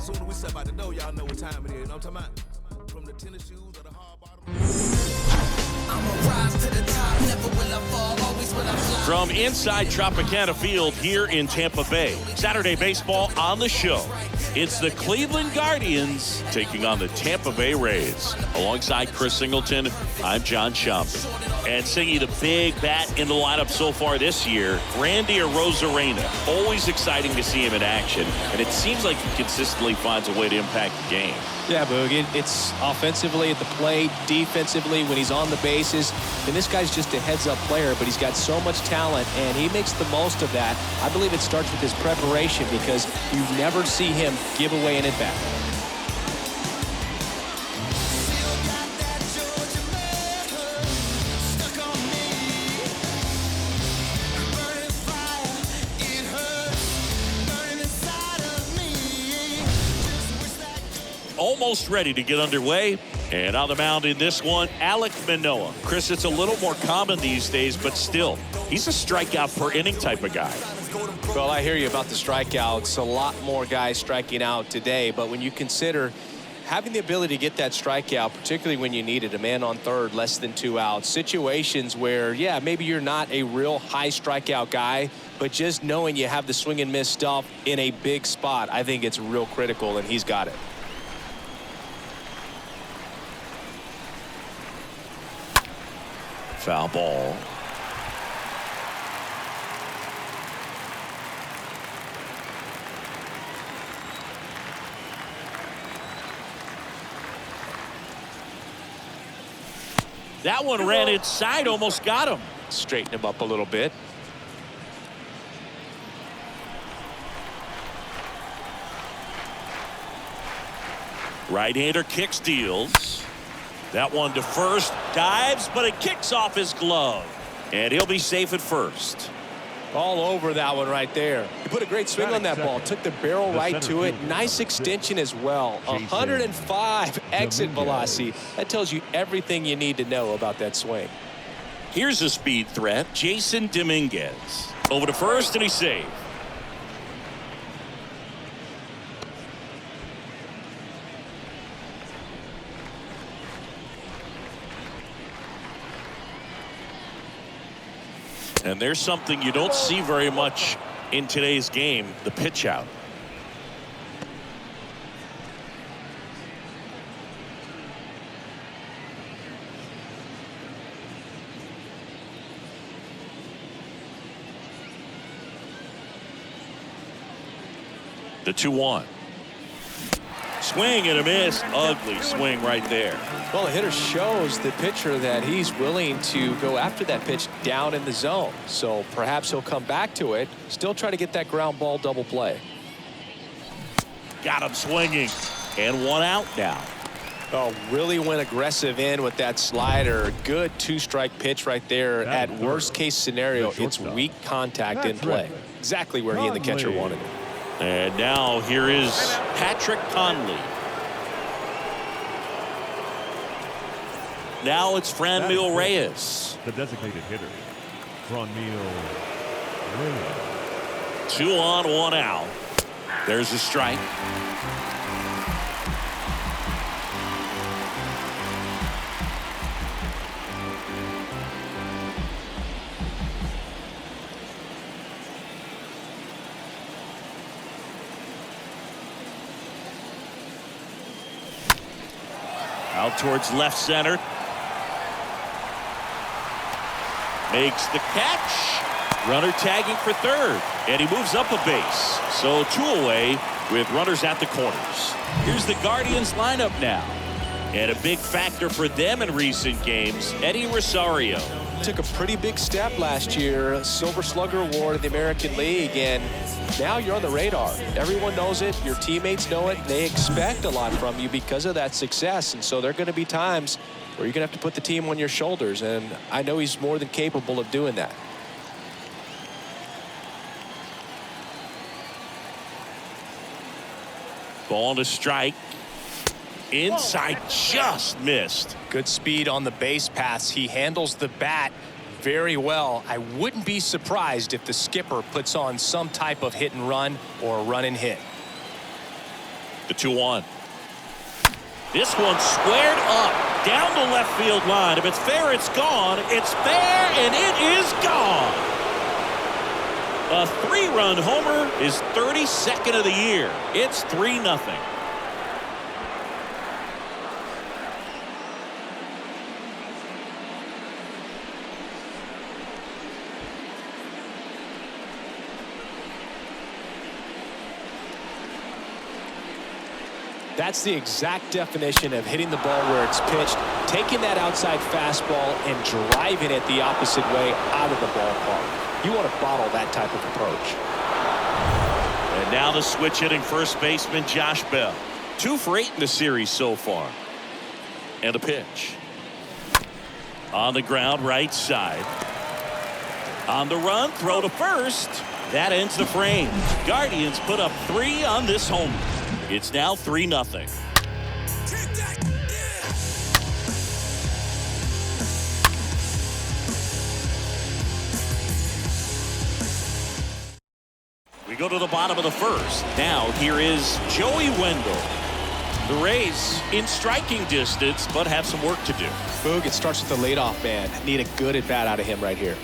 Soon as we step out the door, y'all know what time it is. You know what I'm talking about? From the tennis shoes or the hard bottom. I'ma rise to the top, never will I fall, always will I fly. From inside Tropicana Field here in Tampa Bay, Saturday baseball on the show. It's the Cleveland Guardians taking on the Tampa Bay Rays. Alongside Chris Singleton, I'm John Schaumburg. And singing the big bat in the lineup so far this year, Randy Arozarena. Always exciting to see him in action, and it seems like he consistently finds a way to impact the game. Yeah, Boog, it's offensively at the plate, defensively when he's on the bases. And this guy's just a heads-up player, but he's got so much talent, and he makes the most of that. I believe it starts with his preparation because you never see him give away an at-bat. Almost ready to get underway. And on the mound in this one, Alek Manoah. Chris, it's a little more common these days, but still, he's a strikeout per inning type of guy. Well, I hear you about the strikeouts. A lot more guys striking out today, but when you consider having the ability to get that strikeout, particularly when you need it, a man on third, less than 2 outs, situations where, yeah, maybe you're not a real high strikeout guy, but just knowing you have the swing and miss stuff in a big spot, I think it's real critical, and he's got it. Foul ball. That one ran inside, almost got him. Straighten him up a little bit. Right-hander kicks, deals. That one to first, dives, but it kicks off his glove. And he'll be safe at first. All over that one right there. He put a great swing on that ball. Took the barrel right to it. Nice extension as well. 105 exit velocity. That tells you everything you need to know about that swing. Here's a speed threat, Jason Dominguez. Over to first, and he's safe. And there's something you don't see very much in today's game, the pitch out. The 2-1. Swing and a miss. Ugly swing right there. Well, the hitter shows the pitcher that he's willing to go after that pitch down in the zone. So perhaps he'll come back to it. Still try to get that ground ball double play. Got him swinging. And 1 out now. Oh, really went aggressive in with that slider. Good 2-strike pitch right there. At worst case scenario, it's weak contact in play. Exactly where he and the catcher wanted it. And now here is Patrick Conley. Now it's Franmil Reyes. The designated hitter, Franmil Reyes. 2 on, 1 out. There's a strike. Out towards left center. Makes the catch. Runner tagging for third. And he moves up a base. So 2 away with runners at the corners. Here's the Guardians lineup now. And a big factor for them in recent games, Eddie Rosario. Took a pretty big step last year. Silver Slugger Award in the American League. And now you're on the radar. Everyone knows it. Your teammates know it. They expect a lot from you because of that success. And so there are going to be times where you're going to have to put the team on your shoulders. And I know he's more than capable of doing that. Ball to strike. Inside, just missed. Good speed on the base paths. He handles the bat very well. I wouldn't be surprised if the skipper puts on some type of hit and run or run and hit. The 2-1. This one squared up down the left field line. If it's fair, it's gone. It's fair, and it is gone. A 3-run homer, his 32nd of the year. It's 3-0. That's the exact definition of hitting the ball where it's pitched, taking that outside fastball and driving it the opposite way out of the ballpark. You want to bottle that type of approach. And now the switch hitting first baseman Josh Bell. 2 for 8 in the series so far. And a pitch. On the ground, right side. On the run, throw to first. That ends the frame. Guardians put up 3 on this homer. It's now 3-0. We go to the bottom of the first. Now here is Joey Wendell. The Rays in striking distance, but have some work to do. Boog, it starts with the leadoff man. Need a good at bat out of him right here.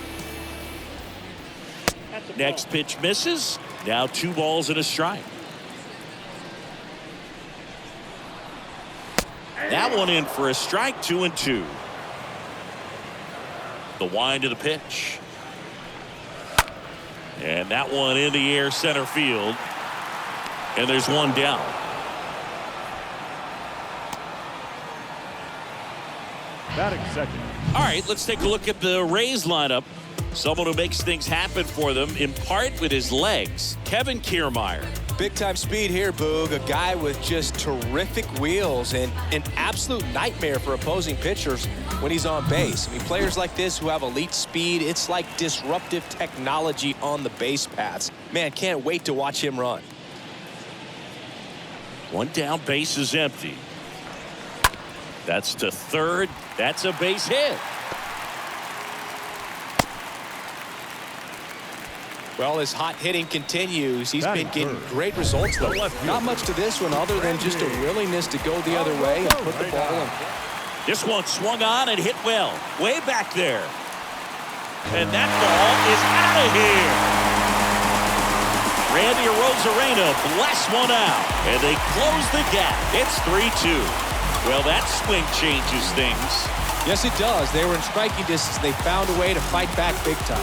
Next pitch misses. Now 2 balls and a strike. That one in for a strike. 2-2. The wind of the pitch. And that one in the air center field. And there's 1 down. Batting second. All right, let's take a look at the Rays lineup. Someone who makes things happen for them, in part with his legs, Kevin Kiermaier. Big time speed here, Boog. A guy with just terrific wheels and an absolute nightmare for opposing pitchers when he's on base. I mean, players like this who have elite speed, it's like disruptive technology on the base paths. Man, can't wait to watch him run. 1 down, base is empty. That's to third. That's a base hit. Well, as hot hitting continues, he's Batting been getting third. great results, though. Not much to this one other than just a willingness to go the other way and put the ball in. This one swung on and hit well. Way back there. And that ball is out of here. Randy Arozarena blasts one out. And they close the gap. It's 3-2. Well, that swing changes things. Yes, it does. They were in striking distance. They found a way to fight back big time.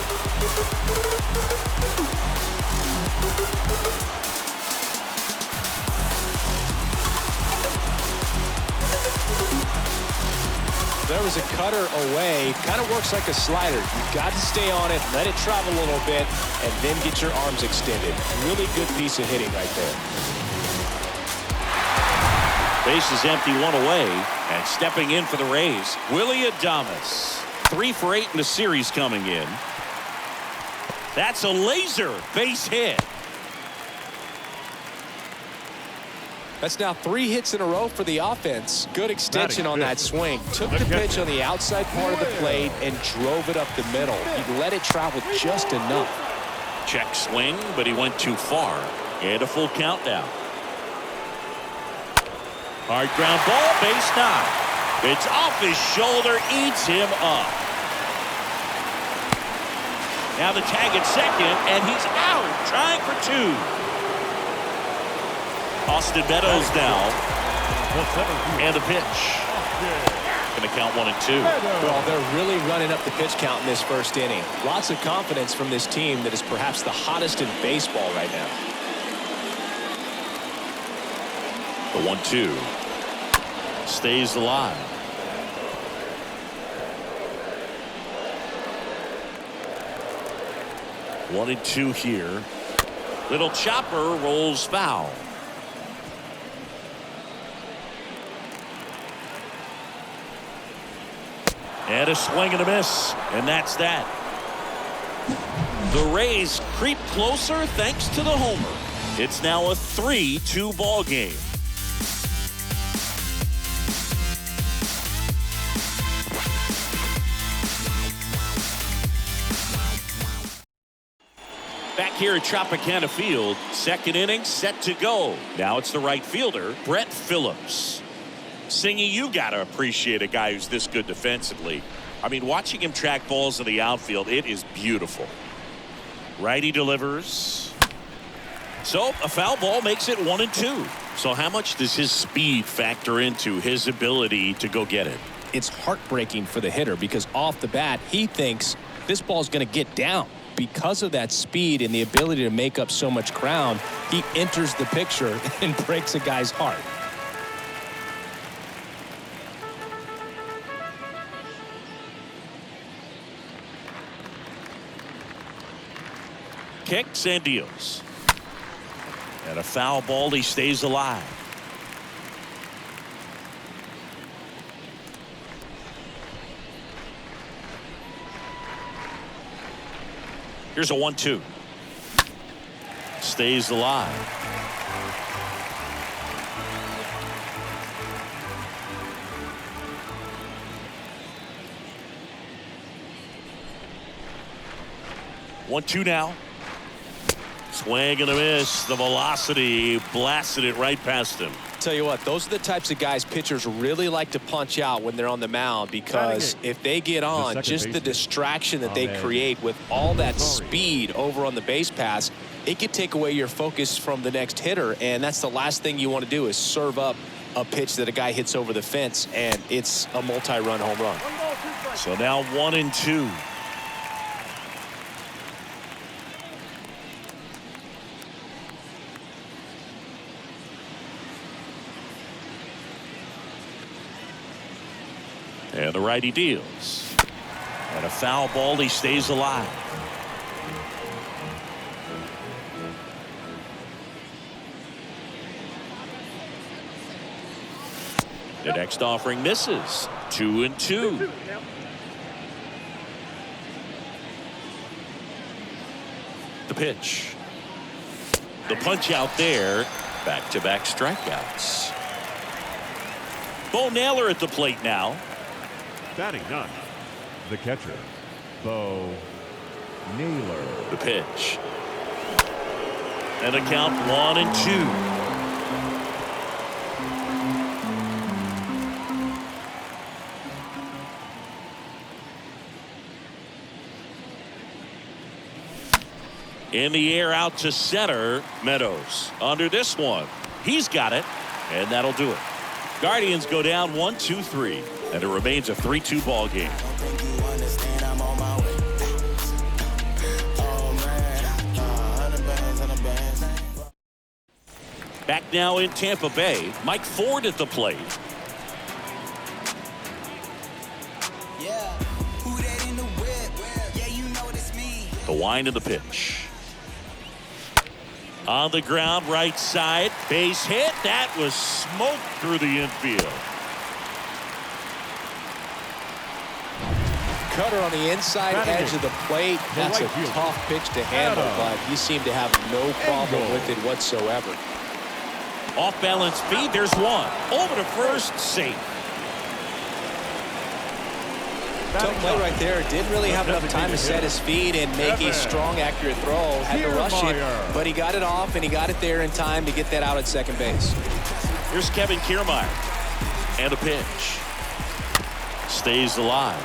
There was a cutter away. Kind of works like a slider. You've got to stay on it, let it travel a little bit, and then get your arms extended. Really good piece of hitting right there. Base is empty, 1 away, and stepping in for the Rays, Willy Adames. 3 for 8 in the series coming in. That's a laser base hit. That's now 3 hits in a row for the offense. Good extension on that swing. Took the pitch on the outside part of the plate and drove it up the middle. He let it travel just enough. Check swing, but he went too far. And a full count now. Hard ground ball, base knock. It's off his shoulder, eats him up. Now the tag at second, and he's out, trying for 2. Austin Meadows now. And a pitch. Going to count 1 and 2. Well, they're really running up the pitch count in this first inning. Lots of confidence from this team that is perhaps the hottest in baseball right now. The 1-2 stays alive. One and 2 here. Little chopper rolls foul. And a swing and a miss, and that's that. The Rays creep closer thanks to the homer. It's now a 3-2 ball game. Back here at Tropicana Field. Second inning set to go. Now it's the right fielder, Brett Phillips. Singy, you got to appreciate a guy who's this good defensively. I mean, watching him track balls in the outfield, it is beautiful. Righty delivers. So a foul ball makes it 1-2. So how much does his speed factor into his ability to go get it? It's heartbreaking for the hitter because off the bat, he thinks this ball's going to get down. Because of that speed and the ability to make up so much ground, he enters the picture and breaks a guy's heart. Kicks and deals. And a foul ball, he stays alive. Here's a 1-2. Stays alive. One, two now. Swing and a miss. The velocity blasted it right past him. Tell you what, those are the types of guys pitchers really like to punch out when they're on the mound, because if they get on, just the distraction that they create with all that speed over on the base pass, it could take away your focus from the next hitter, and that's the last thing you want to do is serve up a pitch that a guy hits over the fence, and it's a multi-run home run. So now 1-2. And the righty deals. And a foul ball, he stays alive. The next offering misses. 2-2. The pitch. The punch out there. Back-to-back strikeouts. Bo Naylor at the plate now. Batting ninth, the catcher, Bo Naylor. The pitch. And a count 1-2. In the air out to center. Meadows under this one. He's got it, and that'll do it. Guardians go down 1-2-3. And it remains a 3-2 ball game. Back now in Tampa Bay, Mike Ford at the plate. The wind of the pitch. On the ground, right side, base hit. That was smoked through the infield. Cutter on the inside edge of the plate. That's a tough pitch to handle, but he seemed to have no problem with it whatsoever. Off balance speed, there's one. Over to first, safe. Tough play right there. Didn't really have enough time to set his feet and make a strong, accurate throw. Had to rush it, but he got it off, and he got it there in time to get that out at second base. Here's Kevin Kiermaier. And a pitch. Stays alive.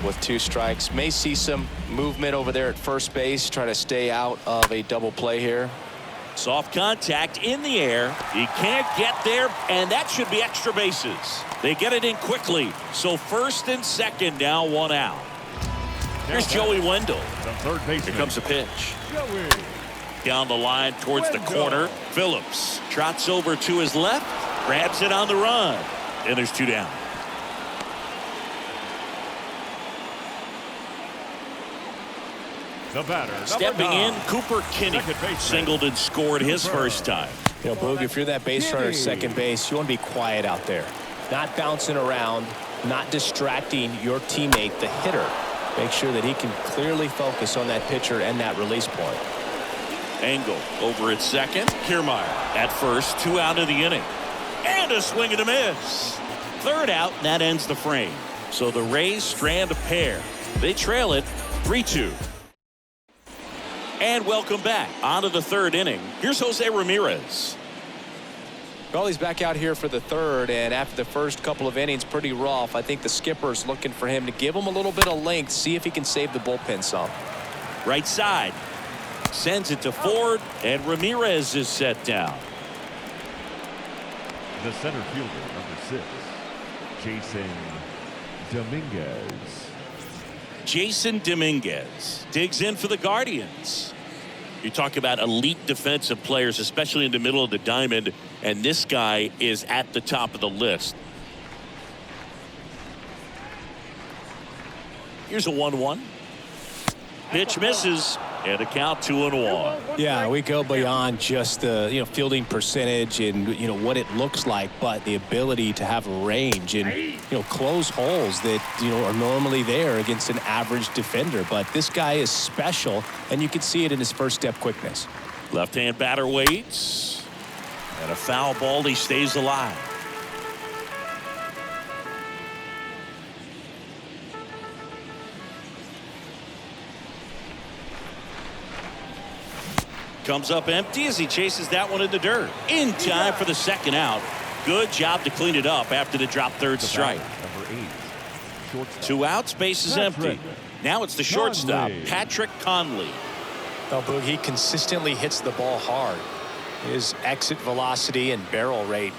With 2 strikes, may see some movement over there at first base, trying to stay out of a double play here. Soft contact in the air. He can't get there, and that should be extra bases. They get it in quickly. So first and second, now 1 out. Here's Joey Wendell. Here comes a pitch. Down the line towards the corner. Phillips trots over to his left, grabs it on the run, and there's 2 down. The batter, stepping in, Cooper Kinney singled and scored his first time. You know, Boog, if you're that base runner at second base, you want to be quiet out there. Not bouncing around, not distracting your teammate, the hitter. Make sure that he can clearly focus on that pitcher and that release point. Engel over at second. Kiermaier at first. 2 out of the inning. And a swing and a miss. 3rd out, and that ends the frame. So the Rays strand a pair. They trail it 3-2. And welcome back. On to the third inning. Here's Jose Ramirez. Well, he's back out here for the third, and after the first couple of innings, pretty rough. I think the skipper's looking for him to give him a little bit of length, see if he can save the bullpen some. Right side. Sends it to Ford, and Ramirez is set down. The center fielder, number 6, Jason Dominguez. Jason Dominguez digs in for the Guardians. You talk about elite defensive players, especially in the middle of the diamond, and this guy is at the top of the list. Here's a 1-1. Pitch misses, and a count 2-1. Yeah, we go beyond just the fielding percentage and what it looks like, but the ability to have range and close holes that are normally there against an average defender. But this guy is special, and you can see it in his first step quickness. Left-hand batter waits, and a foul ball. He stays alive. Comes up empty as he chases that one in the dirt. In time for the second out. Good job to clean it up after the drop third strike. Number 8, shortstop. 2 outs, base is empty. Now it's the shortstop, Patrick Conley. Oh, Boog, he consistently hits the ball hard. His exit velocity and barrel rate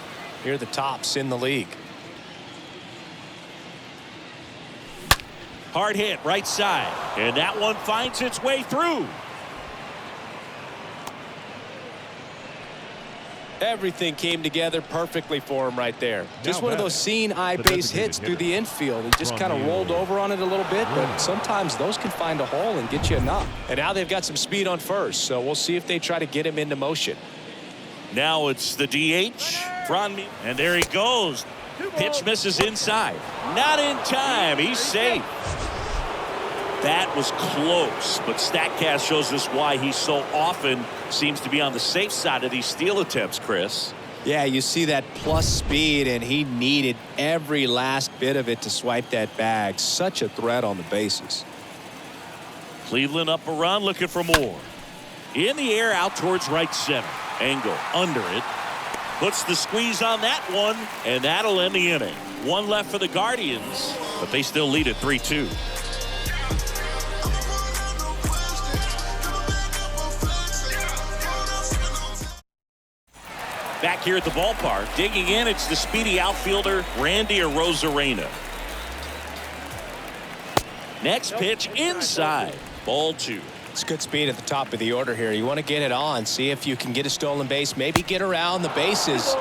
near the tops in the league. Hard hit right side, and that one finds its way through. Everything came together perfectly for him right there. Just Now one of those batting, seeing eye the base designated hits through the hitter, infield. He just kind of Ron rolled Mueller. over on it a little bit, but sometimes those can find a hole and get you a knock. And now they've got some speed on first, so we'll see if they try to get him into motion. Now it's the DH, Ron, and there he goes. Pitch misses inside. Not in time. He's safe. That was close, but StatCast shows us why he so often seems to be on the safe side of these steal attempts, Chris. Yeah, you see that plus speed, and he needed every last bit of it to swipe that bag. Such a threat on the bases. Cleveland up a run, looking for more. In the air, out towards right center. Angle under it. Puts the squeeze on that one, and that'll end the inning. One left for the Guardians, but they still lead at 3-2. Back here at the ballpark, digging in, it's the speedy outfielder, Randy Arozarena. Next pitch inside. Ball 2. It's good speed at the top of the order here. You want to get it on, see if you can get a stolen base, maybe get around the bases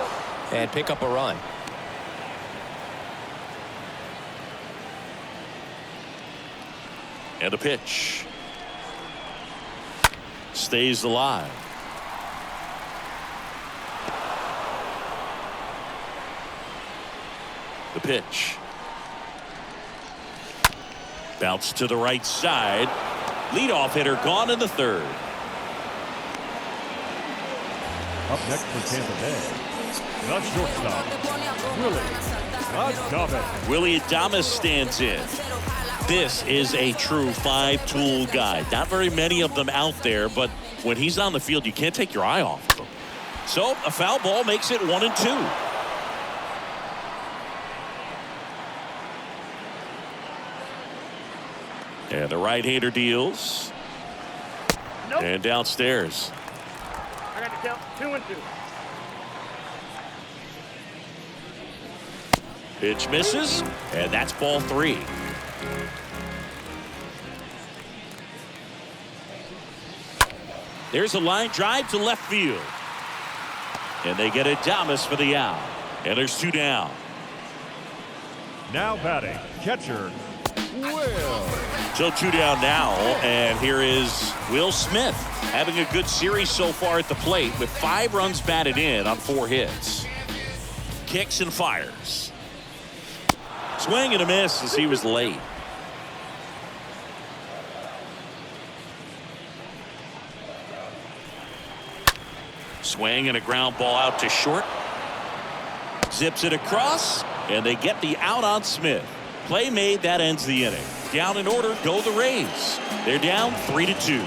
and pick up a run. And a pitch. Stays alive. The pitch. Bounce to the right side. Leadoff hitter gone in the third. Up next for Tampa Bay, the shortstop, Willy Adames. Willy Adames stands in. This is a true 5-tool guy. Not very many of them out there, but when he's on the field, you can't take your eye off of him. So a foul ball makes it 1-2. And the right-hander deals. And downstairs. I got to count 2-2. Pitch misses, and that's ball 3. There's a line drive to left field. And they get Adames for the out. And there's 2 down. Now batting, catcher, Will. So 2 down now, and here is Will Smith having a good series so far at the plate with 5 runs batted in on 4 hits. Kicks and fires. Swing and a miss as he was late. Swing and a ground ball out to short. Zips it across, and they get the out on Smith. Play made, that ends the inning. Down in order, go the Rays. They're down 3-2.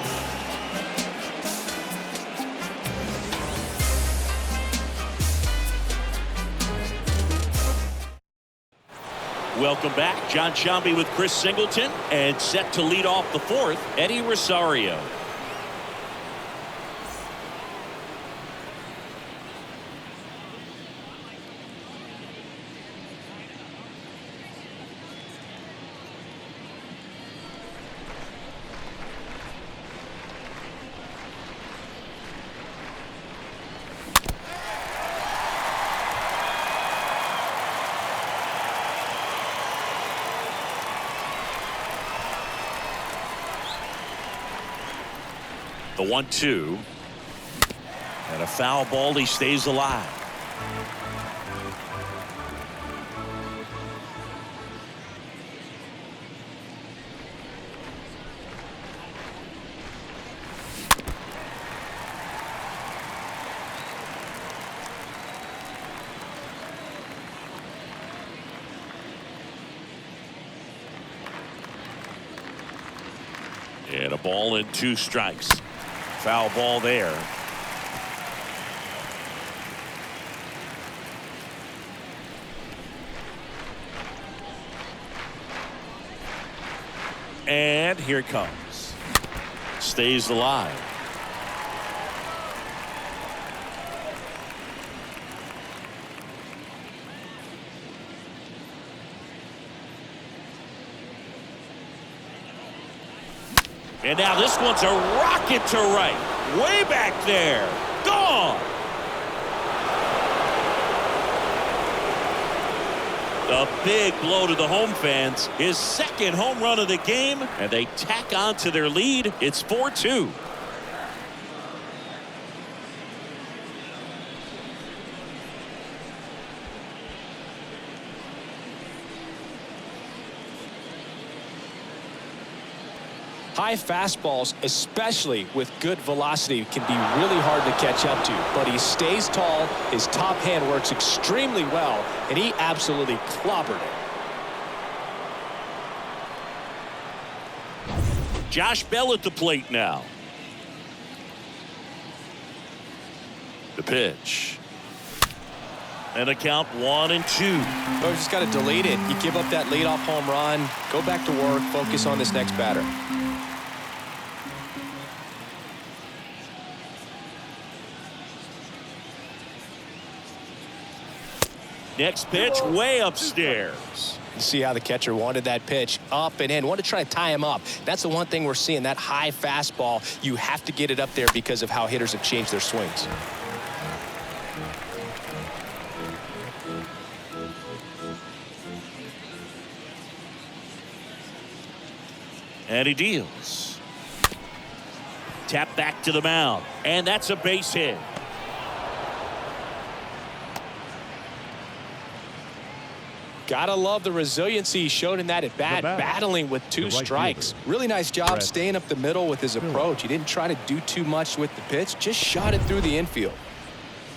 Welcome back. John Sciambi with Chris Singleton, and set to lead off the fourth, Eddie Rosario. The 1-2. And a foul ball. He stays alive. And a ball and 2 strikes. Foul ball there. And here it comes. Stays alive. And now this one's a rocket to right. Way back there. Gone. A big blow to the home fans. His second home run of the game. And they tack on to their lead. It's 4-2. High fastballs, especially with good velocity, can be really hard to catch up to. But he stays tall, his top hand works extremely well, and he absolutely clobbered it. Josh Bell at the plate now. The pitch. And a count 1-2. Oh, just got to delete it. You give up that leadoff home run, go back to work, focus on this next batter. Next pitch way upstairs. You see how the catcher wanted that pitch up and in. Wanted to try to tie him up. That's the one thing we're seeing, that high fastball. You have to get it up there because of how hitters have changed their swings. And he deals. Tap back to the mound. And that's a base hit. Gotta love the resiliency he showed in that at bat, battling with 2 strikes. Really nice job staying up the middle with his approach. He didn't try to do too much with the pitch, just shot it through the infield.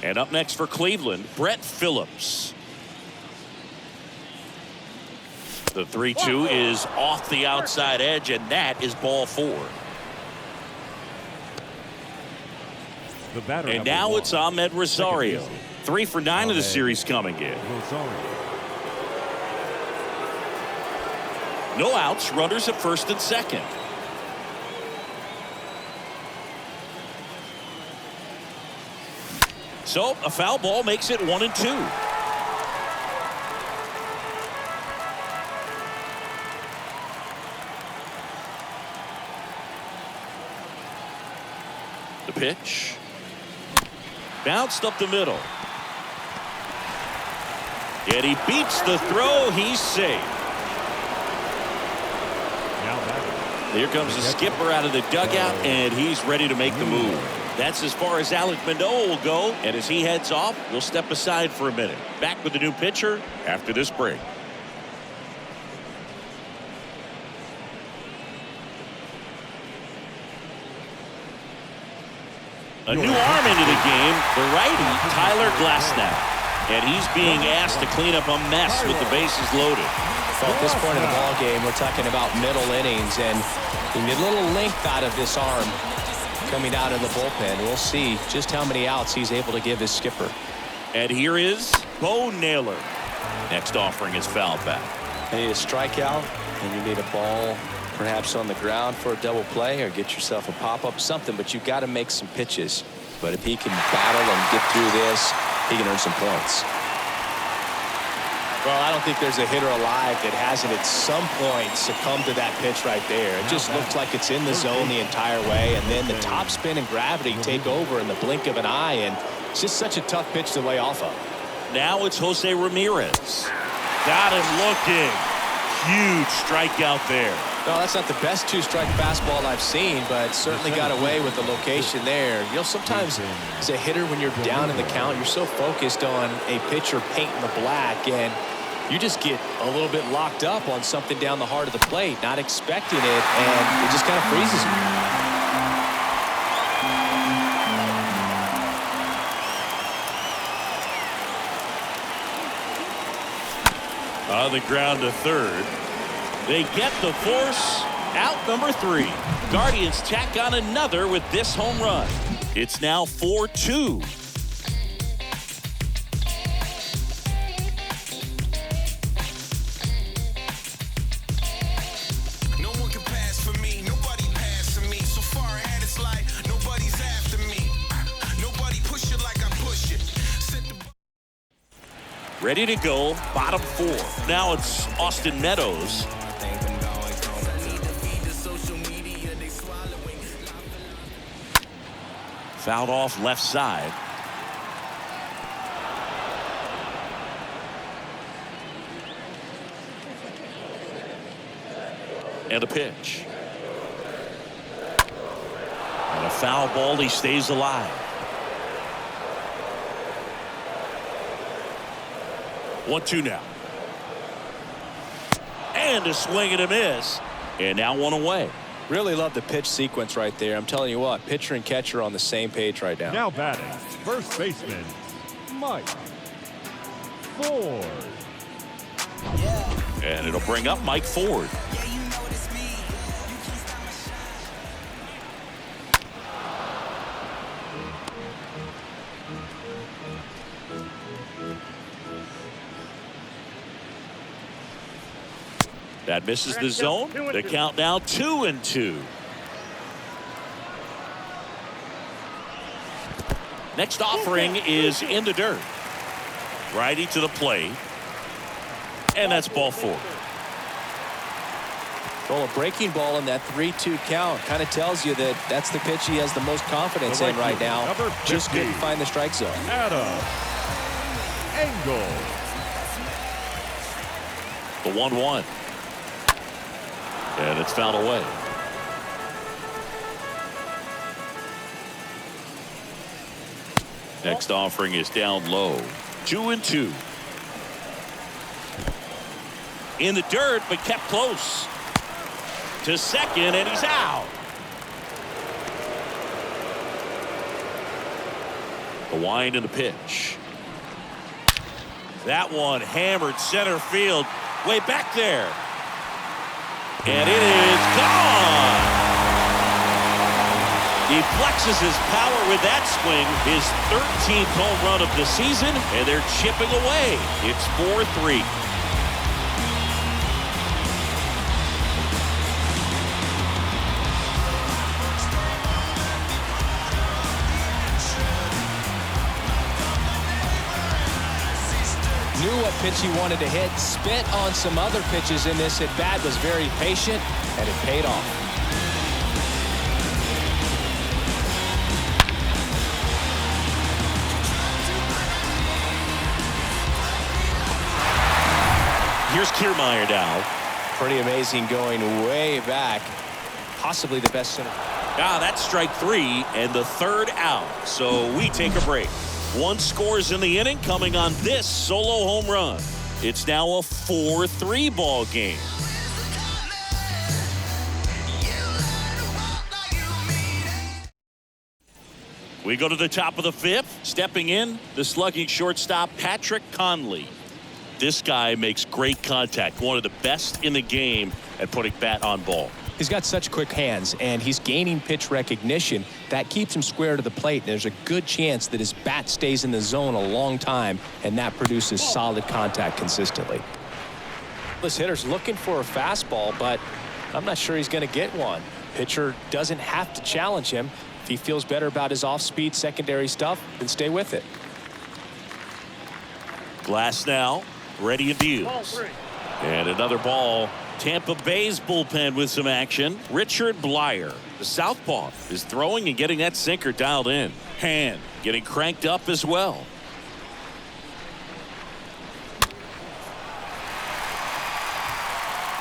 And up next for Cleveland, Brett Phillips. The 3-2 is off the outside edge, and that is ball 4. And now it's Ahmed Rosario. 3 for 9 of the series coming in. No outs, runners at first and second. So a foul ball makes it 1-2. The pitch. Bounced up the middle. And he beats the throw. He's safe. Here comes the skipper out of the dugout, and he's ready to make the move. That's as far as Alek Manoah will go, and as he heads off, we'll step aside for a minute. Back with the new pitcher after this break. A new arm into the game, the righty, Tyler Glasnow. And he's being asked to clean up a mess with the bases loaded. Well, at this point in the ball game, we're talking about middle innings, and you get a little length out of this arm coming out of the bullpen. We'll see just how many outs he's able to give his skipper. And here is Bo Naylor. Next offering is foul back. You need a strikeout, and you need a ball perhaps on the ground for a double play, or get yourself a pop-up, something, but you've got to make some pitches. But if he can battle and get through this, he can earn some points. Well, I don't think there's a hitter alive that hasn't at some point succumbed to that pitch right there. It just looks like it's in the zone the entire way, and then the top spin and gravity take over in the blink of an eye, and it's just such a tough pitch to lay off of. Now it's Jose Ramirez. Got him looking. Huge strikeout there. No, that's not the best two-strike fastball I've seen, but certainly got away with the location there. You know, sometimes as a hitter, when you're down in the count, you're so focused on a pitcher painting the black, and you just get a little bit locked up on something down the heart of the plate, not expecting it, and it just kind of freezes you. On the ground to third. They get the force out number 3. Guardians tack on another with this home run. It's now 4-2. No one can pass for me. Nobody pass for me. So far ahead, it's like nobody's after me. Nobody push it like I push it. Ready to go, bottom 4. Now it's Austin Meadows. Fouled off left side. And a pitch. And a foul ball. He stays alive. 1-2 now. And a swing and a miss. And now one away. Really love the pitch sequence right there. I'm telling you what, pitcher and catcher on the same page right now. Now batting, first baseman, Mike Ford. And it'll bring up Mike Ford. That misses the zone. The count now 2-2. Next offering is in the dirt. Righty to the plate. And that's ball 4. Well, a breaking ball in that 3-2 count kind of tells you that that's the pitch he has the most confidence in right now. Just couldn't find the strike zone. Adam Engel. The 1-1. And it's fouled away. Next offering is down low. 2-2. In the dirt, but kept close. To second, and he's out. The wind and the pitch. That one hammered center field. Way back there. And it is gone. He flexes his power with that swing. His 13th home run of the season, and they're chipping away. It's 4-3. Knew what pitch he wanted to hit, spit on some other pitches in this at bat, was very patient, and it paid off. Here's Kiermaier now. Pretty amazing, going way back. Possibly the best center. That's strike 3 and the third out. So we take a break. 1 scores in the inning coming on this solo home run. It's now a 4-3 ball game. We go to the top of the 5th. Stepping in, the slugging shortstop, Patrick Conley. This guy makes great contact. One of the best in the game at putting bat on ball. He's got such quick hands, and he's gaining pitch recognition. That keeps him square to the plate. There's a good chance that his bat stays in the zone a long time, and that produces solid contact consistently. This hitter's looking for a fastball, but I'm not sure he's going to get one. Pitcher doesn't have to challenge him. If he feels better about his off-speed secondary stuff, then stay with it. Glass now, ready and deals. And another ball. Tampa Bay's bullpen with some action. Richard Blyer, the southpaw, is throwing and getting that sinker dialed in. Hand getting cranked up as well.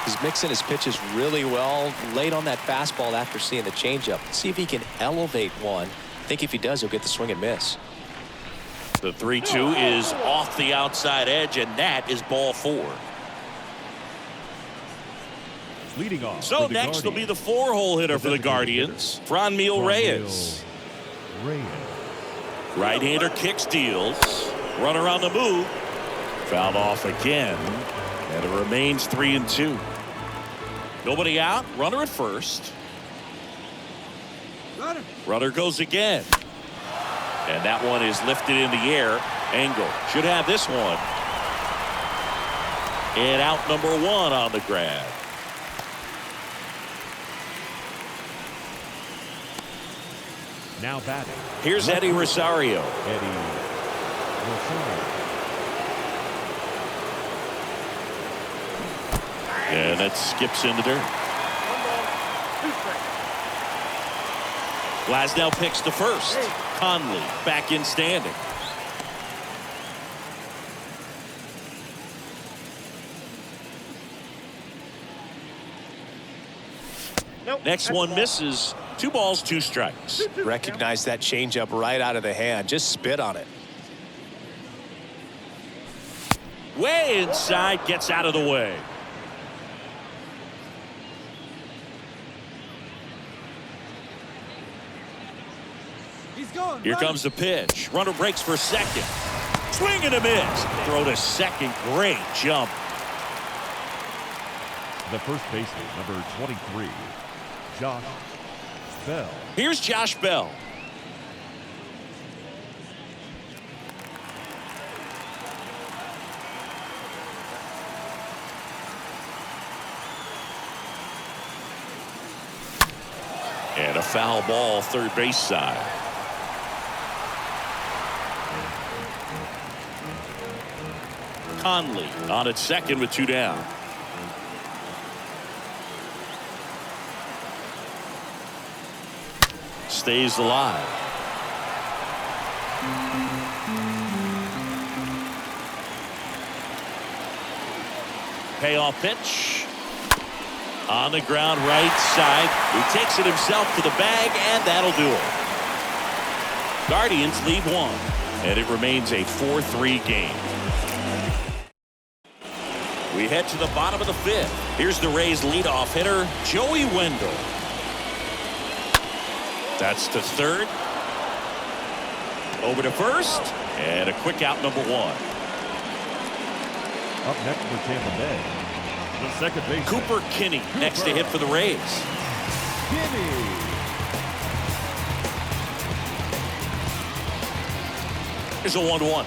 He's mixing his pitches really well. Late on that fastball after seeing the changeup. See if he can elevate one. I think if he does, he'll get the swing and miss. The 3-2 is off the outside edge, and that is ball 4. Leading off. So next will be the 4-hole hitter for the Guardians, Franmil Reyes. Right-hander kicks, deals. Runner on the move. Fouled off again, and it remains 3-2. Nobody out. Runner at first. Runner goes again. And that one is lifted in the air. Engel should have this one. And out number 1 on the grab. Now batting. Here's Eddie Rosario. Eddie Rosario. And that skips in the dirt. Glasnow picks the first. Conley back in standing. Next one misses. 2 balls, 2 strikes. Recognize that changeup right out of the hand. Just spit on it. Way inside, gets out of the way. Here comes the pitch. Runner breaks for second. Swing and a miss. Throw to second. Great jump. The first baseman, number 23, Josh Bell. Here's Josh Bell. And a foul ball, third base side. Conley on at second with 2 down. Stays alive. Payoff pitch. On the ground, right side. He takes it himself to the bag, and that'll do it. Guardians lead 1, and it remains a 4-3 game. We head to the bottom of the 5th. Here's the Rays leadoff hitter, Joey Wendell. That's to third. Over to first, and a quick out, number 1. Up next for Tampa Bay, the second baseman, Cooper Kinney next to hit for the Rays. Kinney. Here's a 1-1.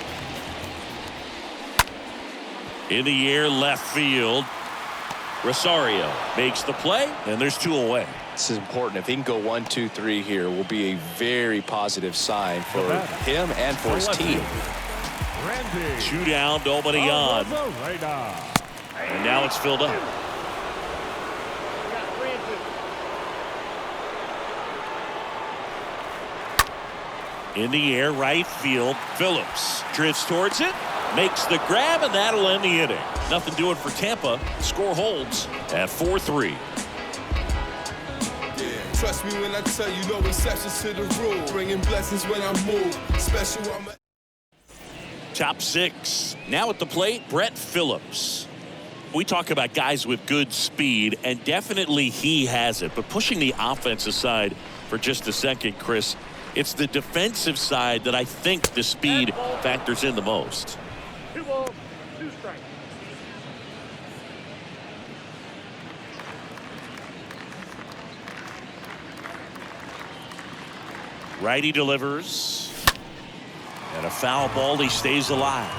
In the air, left field. Rosario makes the play, and there's 2 away. This is important. If he can go 1, 2, 3 here, will be a very positive sign for him and for his team. Randy. 2 down, nobody on. And now it's filled up. In the air, right field. Phillips drifts towards it, makes the grab, and that'll end the inning. Nothing doing for Tampa. Score holds at 4-3. Trust me when I tell you, no exceptions to the rule. Bringing blessings when I move. Special, I'm Top 6. Now at the plate, Brett Phillips. We talk about guys with good speed, and definitely he has it. But pushing the offense aside for just a second, Chris, it's the defensive side that I think the speed factors in the most. 2 balls, 2 strikes. Righty delivers. And a foul ball. He stays alive.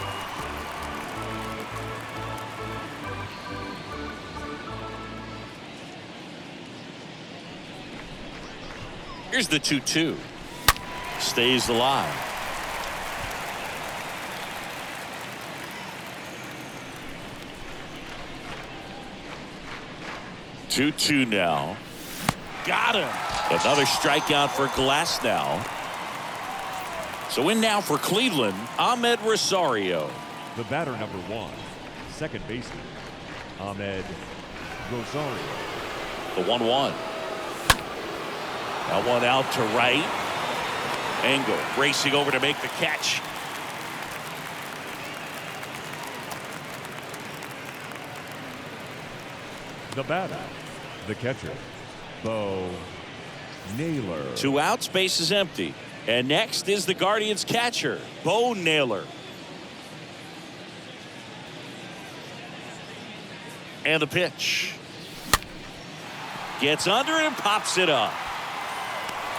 Here's the 2-2. Stays alive. Two now. Got him. Another strikeout for Glasnow. So in now for Cleveland, Ahmed Rosario. The batter, number 1, second baseman, Ahmed Rosario. The 1-1. That one out to right. Engel racing over to make the catch. The batter, the catcher, Bo Naylor. 2 outs, base is empty. And next is the Guardians catcher, Bo Naylor. And the pitch. Gets under it and pops it up.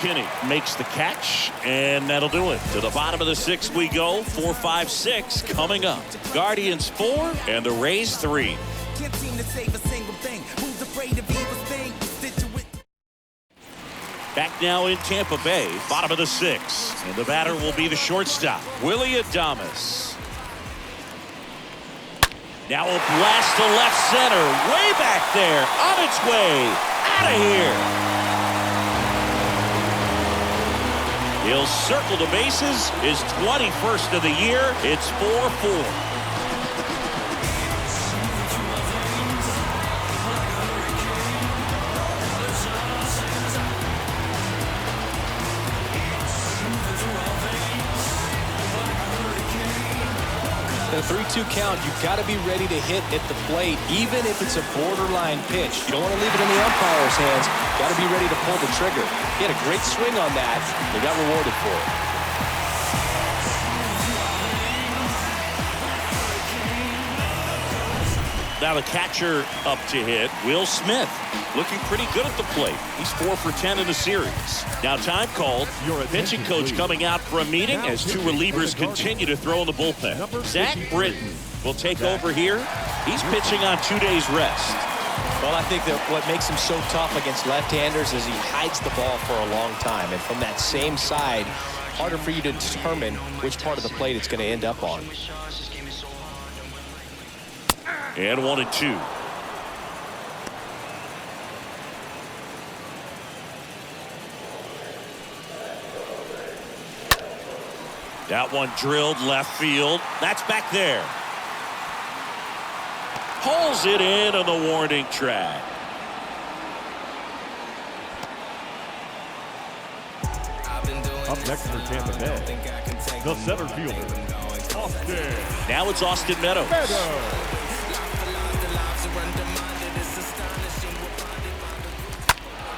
Kinney makes the catch, and that'll do it. To the bottom of the 6th we go. 4-5-6 coming up. Guardians 4 and the Rays 3. Can't seem to save a single thing. Who's afraid of evil thing? Back now in Tampa Bay, bottom of the 6th. And the batter will be the shortstop, Willy Adames. Now a blast to left center. Way back there. On its way. Out of here. He'll circle the bases. His 21st of the year. It's 4-4. The 3-2 count, you've got to be ready to hit at the plate, even if it's a borderline pitch. You don't want to leave it in the umpire's hands. Got to be ready to pull the trigger. He had a great swing on that. They got rewarded for it. Now the catcher up to hit, Will Smith. Looking pretty good at the plate. He's 4 for 10 in the series. Now time called. Pitching coach coming out for a meeting as 2 relievers continue to throw in the bullpen. Zach Britton will take over here. He's pitching on 2 days rest. Well, I think that what makes him so tough against left-handers is he hides the ball for a long time. And from that same side, harder for you to determine which part of the plate it's going to end up on. And 1-2. That one drilled left field. That's back there. Pulls it in on the warning track. Up next for Tampa Bay, the center fielder, Austin. Now it's Austin Meadows.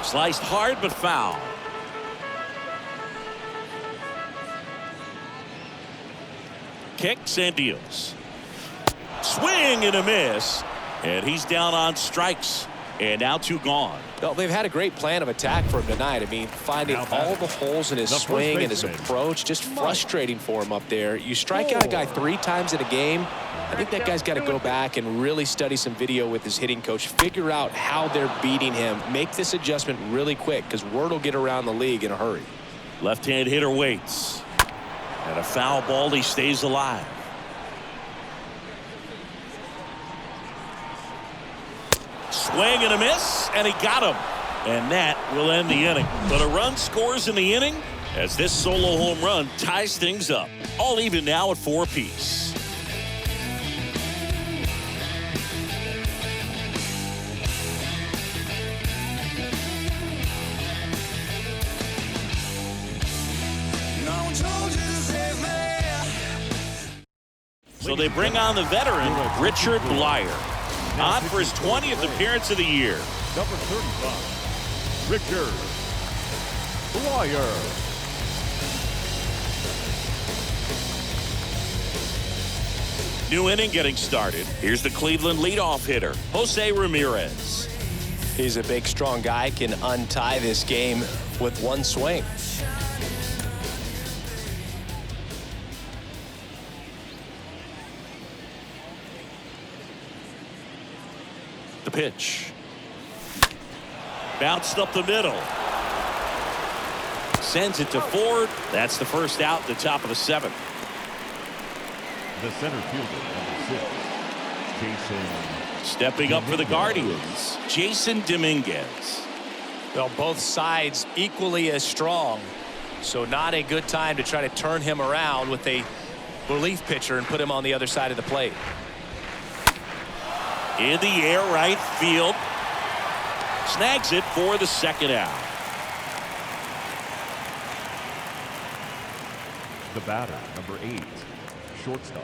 Sliced hard but foul. Kicks and deals. Swing and a miss. And he's down on strikes. And now 2 gone. Well, they've had a great plan of attack for him tonight. I mean, finding all the holes in his swing and his approach, just frustrating for him up there. You strike out a guy 3 times in a game. I think that guy's got to go back and really study some video with his hitting coach, figure out how they're beating him, make this adjustment really quick because word will get around the league in a hurry. Left-hand hitter waits. And a foul ball, he stays alive. Swing and a miss, and he got him. And that will end the inning. But a run scores in the inning as this solo home run ties things up. All even now at 4 apiece. So they bring on the veteran, Richard Bleier. On for his 20th appearance of the year. Number 35, Richard Bleier. New inning getting started. Here's the Cleveland leadoff hitter, Jose Ramirez. He's a big, strong guy, can untie this game with 1 swing. The pitch. Bounced up the middle. sends it to Ford. That's the first out at the top of the 7th. The center fielder, number 6, Jason. Stepping up for the Guardians, Jason Dominguez. Well, both sides equally as strong. So not a good time to try to turn him around with a relief pitcher and put him on the other side of the plate. In the air, right field. Snags it for the 2nd out. The batter, number 8, shortstop,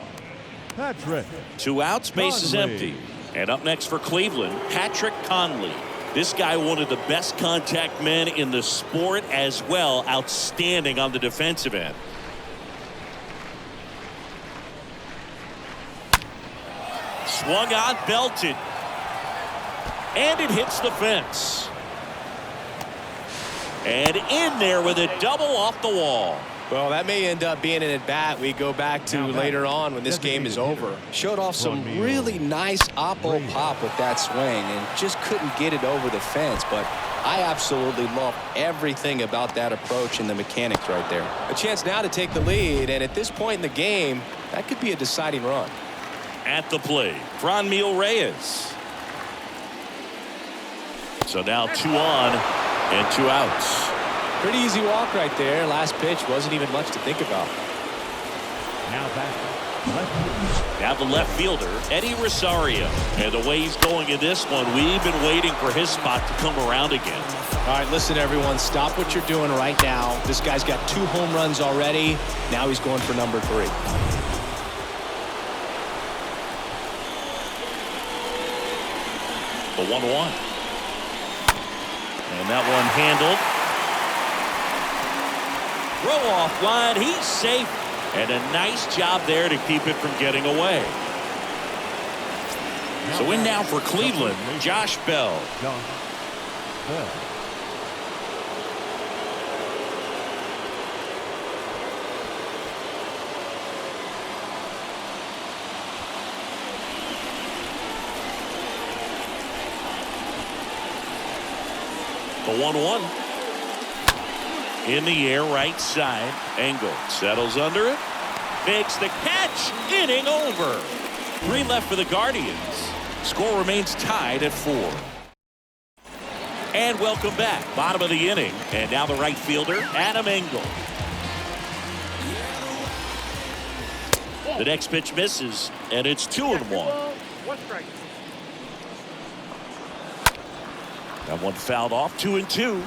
Patrick. 2 outs, base is Conley. empty. And up next for Cleveland, Patrick Conley. This guy, one of the best contact men in the sport as well. Outstanding on the defensive end. Swung on, belted. And it hits the fence. And in there with a double off the wall. Well, that may end up being an at-bat we go back to later on when this game is over. Showed off some really nice oppo pop with that swing and just couldn't get it over the fence. But I absolutely love everything about that approach and the mechanics right there. A chance now to take the lead, and at this point in the game, that could be a deciding run. At the plate, Franmil Reyes. So now 2 on and 2 outs. Pretty easy walk right there. Last pitch wasn't even much to think about. Now back, left. Now the left fielder, Eddie Rosario. And the way he's going in this one, we've been waiting for his spot to come around again. All right, listen, everyone. Stop what you're doing right now. This guy's got 2 home runs already. Now he's going for number 3. The 1-1. And that one handled. Throw off line. He's safe. And a nice job there to keep it from getting away. So in now for Cleveland, Josh Bell. Josh Bell. The 1-1. In the air, right side. Engel settles under it. Makes the catch. Inning over. 3 left for the Guardians. Score remains tied at 4. And welcome back. Bottom of the inning. And now the right fielder, Adam Engel. The next pitch misses. And it's 2-1. 1 strike. That one fouled off. 2-2.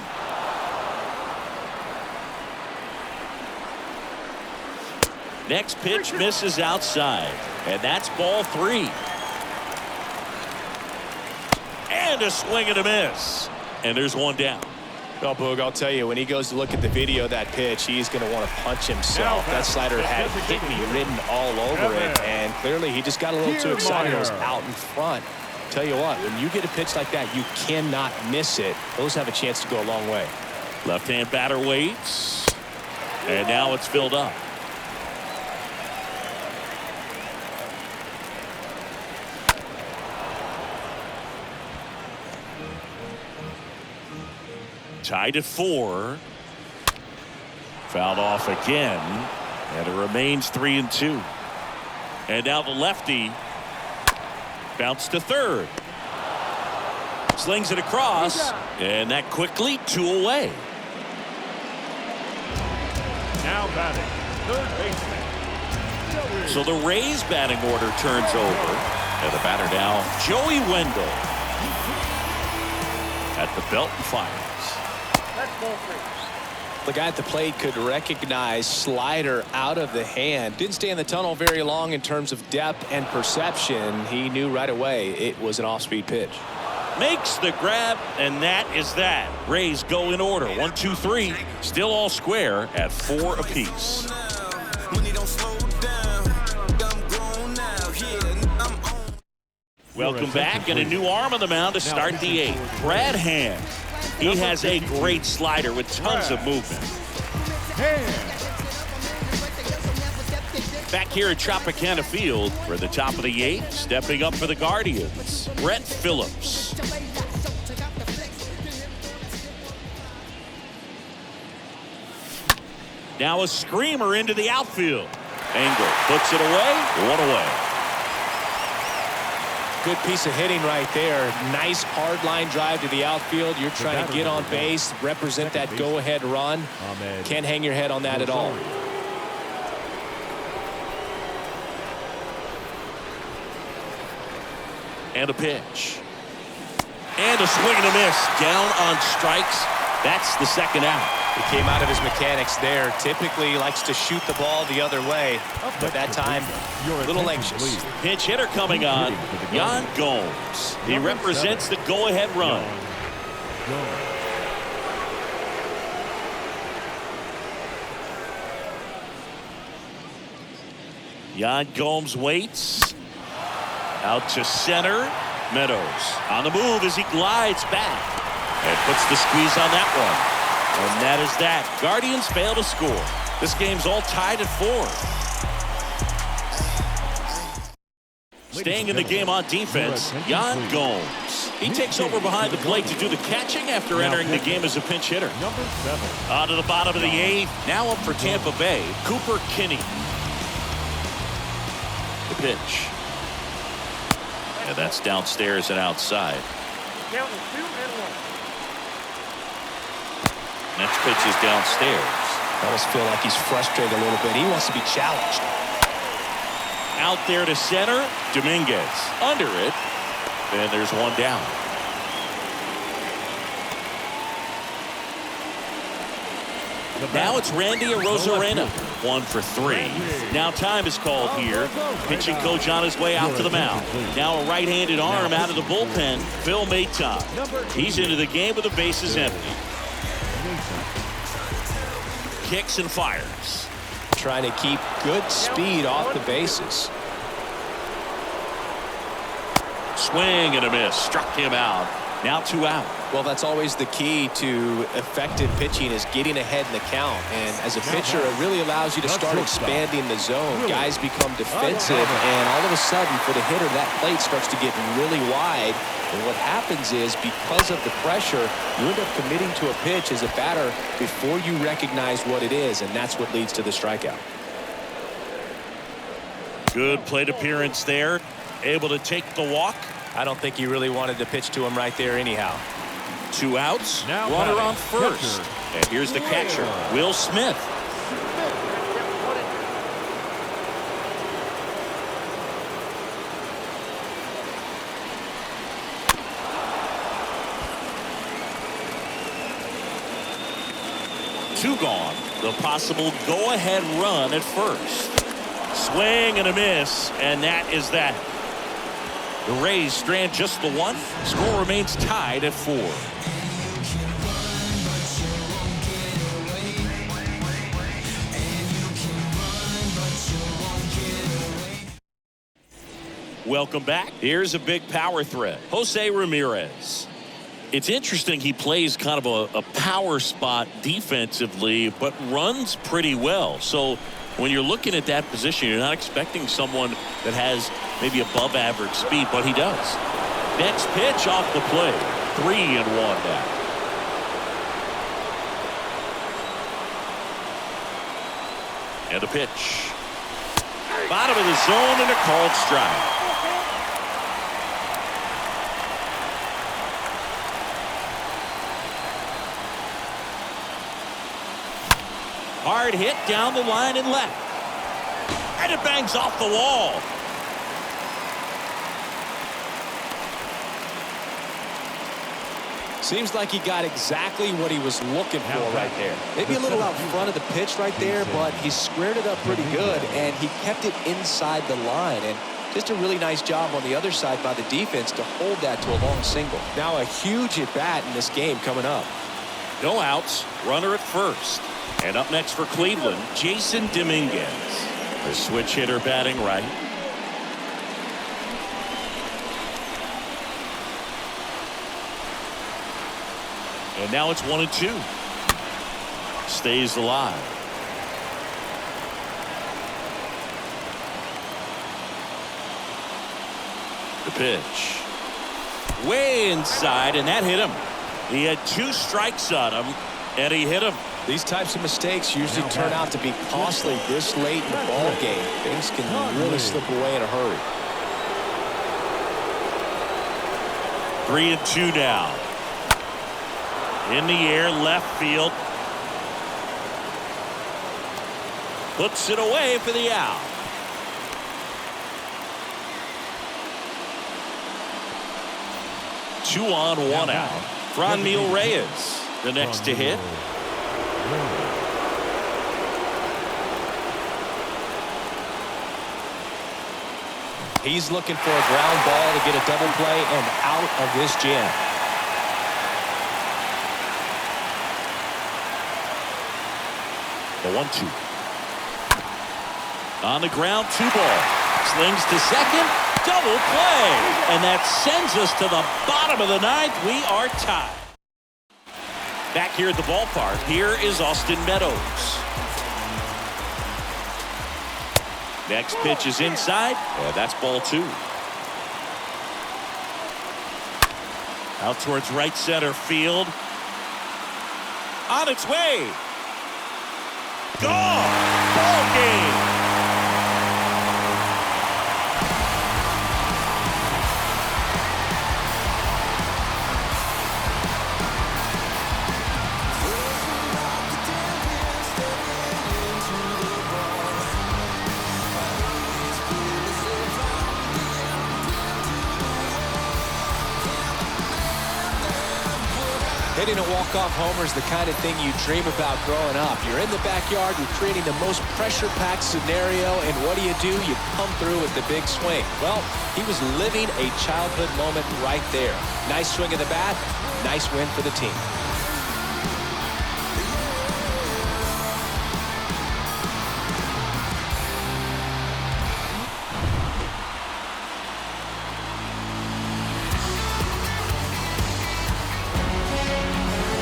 Next pitch misses outside. And that's ball 3. And a swing and a miss. And there's 1 down. Well, Boog, I'll tell you, when he goes to look at the video of that pitch, he's going to want to punch himself. That slider had hit me written all over it. And clearly he just got a little too excited. It was out in front. Tell you what, when you get a pitch like that, you cannot miss it. Those have a chance to go a long way. Left-hand batter waits. And now it's filled up. Tied at 4. Fouled off again. And it remains 3-2. And now the lefty bounced to third. Slings it across. And that quickly 2 away. Now batting, third baseman. So the Rays batting order turns over. And the batter now, Joey Wendell. At the belt and fires. That's ball 3. The guy at the plate could recognize slider out of the hand. Didn't stay in the tunnel very long in terms of depth and perception. He knew right away it was an off-speed pitch. Makes the grab, and that is that. Rays go in order. 1, 2, 3. Still all square at 4 apiece. Welcome back, and a new arm on the mound to start the 8th. Brad Hand. He has a great slider with tons of movement. Back here at Tropicana Field, we're at the top of the 8th. Stepping up for the Guardians, Brett Phillips. Now a screamer into the outfield. Engel puts it away. One away. Good piece of hitting right there. Nice hard line drive to the outfield. You're trying to get on base, represent that go-ahead run. Can't hang your head on that at all. And a pitch. And a swing and a miss. Down on strikes. That's the second out. He came out of his mechanics there. Typically likes to shoot the ball the other way, but that time a little anxious. Pinch hitter coming on, Yan Gomes. He represents the go-ahead run. Yan Gomes waits. Out to center. Meadows on the move as he glides back and puts the squeeze on that one. And that is that. Guardians fail to score. This game's all tied at 4. Staying in the game on defense, Yan Gomes. He takes over behind the plate to do the catching after entering the game as a pinch hitter. Number 7. On to the bottom of the 8th. Now up for Tampa Bay, Cooper Kinney. The pitch. And that's downstairs and outside. Count is 2 and 1. Next pitch is downstairs. I almost feel like he's frustrated a little bit. He wants to be challenged. Out there to center. Dominguez under it. And there's one down. Now it's Randy Arozarena. 1 for 3. Now time is called here. Pitching coach on his way out to the mound. Now a right-handed arm out of the bullpen. Phil Maton. He's into the game with the bases empty. Kicks and fires. Trying to keep good speed off the bases. Swing and a miss. Struck him out. Now 2 out. Well, that's always the key to effective pitching, is getting ahead in the count. And as a pitcher, it really allows you to start expanding the zone. Guys become defensive, and all of a sudden, for the hitter, that plate starts to get really wide. And what happens is, because of the pressure, you end up committing to a pitch as a batter before you recognize what it is, and that's what leads to the strikeout. Good plate appearance there. Able to take the walk. I don't think you really wanted to pitch to him right there anyhow. 2 outs. Now runner on first. catcher. And here's the catcher, Will Smith. Two gone. The possible go-ahead run at first. Swing and a miss, and that is that. The Rays strand just the 1. Score remains tied at 4. Welcome back. Here's a big power threat. Jose Ramirez. It's interesting, he plays kind of a power spot defensively, but runs pretty well. So when you're looking at that position, you're not expecting someone that has maybe above average speed, but he does. Next pitch off the plate. 3-1 now. And a pitch. Bottom of the zone and a called strike. Hard hit down the line and left. And it bangs off the wall. Seems like he got exactly what he was looking for right there. Maybe a little out front of the pitch right there, but he squared it up pretty good, and he kept it inside the line. And just a really nice job on the other side by the defense to hold that to a long single. Now a huge at-bat in this game coming up. No outs. Runner at first. And up next for Cleveland, Jason Dominguez. The switch hitter batting right. And now it's 1-2. Stays alive. The pitch. Way inside, and that hit him. He had 2 strikes on him, and he hit him. These types of mistakes usually turn out to be costly this late in the ball game. Things can really slip away in a hurry. 3-2 now. In the air, left field. Puts it away for the out. Two on, one out. Franmil Reyes, the next to hit. He's looking for a ground ball to get a double play and out of this jam. The 1-2. On the ground, 2 ball. Slings to second. Double play. And that sends us to the bottom of the 9th. We are tied. Back here at the ballpark, here is Austin Meadows. Next pitch is inside. Yeah, that's ball 2. Out towards right center field. On its way. Gone. Ball game. Hitting a walk-off homer is the kind of thing you dream about growing up. You're in the backyard, you're creating the most pressure-packed scenario, and what do? You come through with the big swing. Well, he was living a childhood moment right there. Nice swing of the bat, nice win for the team.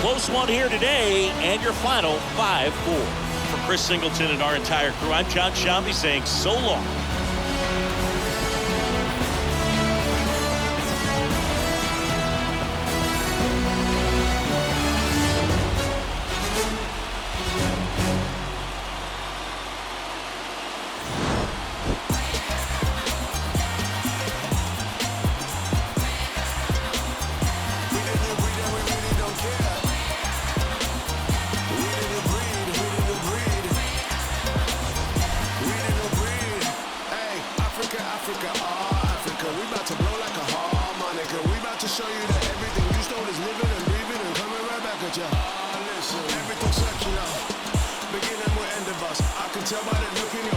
Close one here today, and your final 5-4. For Chris Singleton and our entire crew, I'm John Sciambi saying so long. Show you that everything you stole is living and breathing and coming right back at you. Listen, everything's circular, beginning with end of us. I can tell by the look in your